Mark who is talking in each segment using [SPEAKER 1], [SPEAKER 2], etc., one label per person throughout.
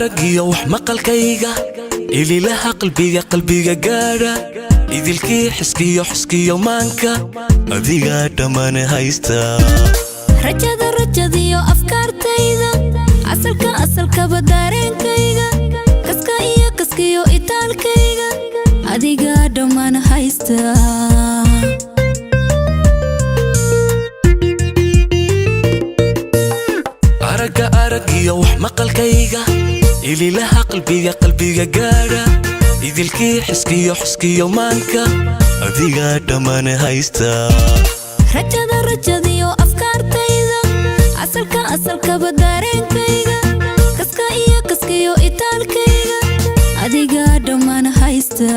[SPEAKER 1] aragiyo wax maqalkayga ililaha qalbiga gaara idilkii xiskiyo maanka adiga dhamaan haysta
[SPEAKER 2] rajadiyo afkaartayda asalka badareenkayga kaskiyo itaalkayga adiga dhamaan haysta aragiyo wax maqalkayga ililaha qalbiga gaara idilkii xiskiyo maanka adiga dhamaan haysta rajadiyo afkaartayda asalka badareenkayga kaskiyo itaalkayga adiga dhamaan haysta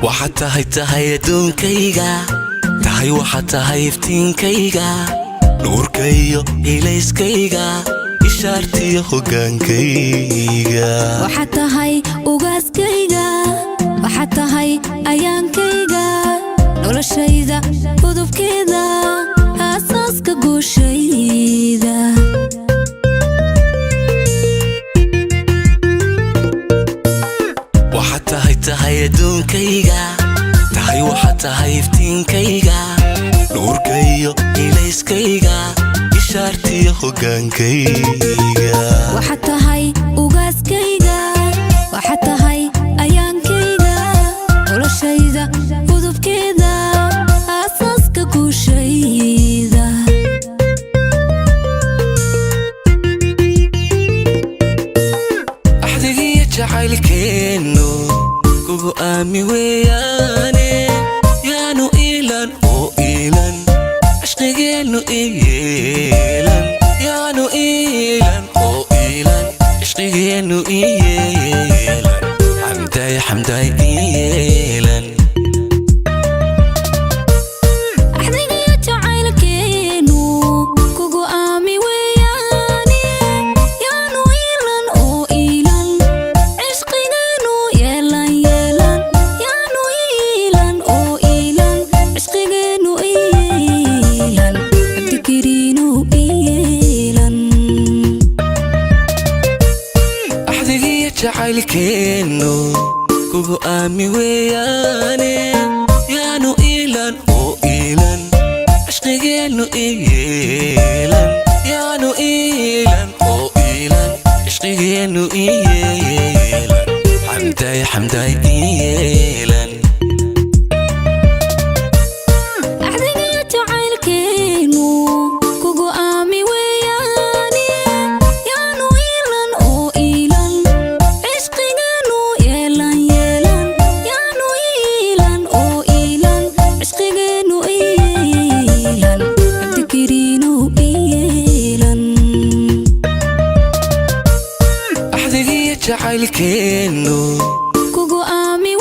[SPEAKER 2] waxaad tahay adduunkayga tahay waxaad tahay iftiinkayga nuurkayo ilayskayga ishaartiyo hogaankayga waxaad tahay ugaaskayga waxaad tahay ayaankayga noloshayda gudubkeeda aasaaska guushayda
[SPEAKER 1] waxaad tahay adduunkayga tahay waxaad tahay iftiinkayga nuurkayo ilayskayga ishaartiyo hogaankayga
[SPEAKER 2] waxaad tahay ugaaskayga waxaad tahay ayaankayga noloshayda gudubkeeda aasaaska guushayda
[SPEAKER 1] axdigiyo jacaylkeennu kugu aami weeyaane yaanu iilan oo iilan cishqigeennu iyeelan yaanu iilan oo iilan cishqigeennu iyeelan xamday iyeelan
[SPEAKER 2] axdigiyo jacaylkeennu kugu aami weeyaane yaanu iilan oo iilan cishqigeennu yeelan yaanu iilan oo iilan cishqigeennu iyeelan cabdikariinu iyeelan
[SPEAKER 1] axdigiyo jacaylkeennu kugu aami weeyaane yaanu iilan oo iilan cishqigeennu iyeelan yaanu iilan oo iilan cishqigeennu iyeelan xamday iyeelan
[SPEAKER 2] axdigiyo jacaylkeennu kugu aami weeyaane yaanu iilan oo iilan cishqigeennu yeelan yaanu iilan oo iilan cishqigeennu iyeelan cabdikariinu iyeelan
[SPEAKER 1] axdigiyo jacaylkeennu
[SPEAKER 2] kugu aami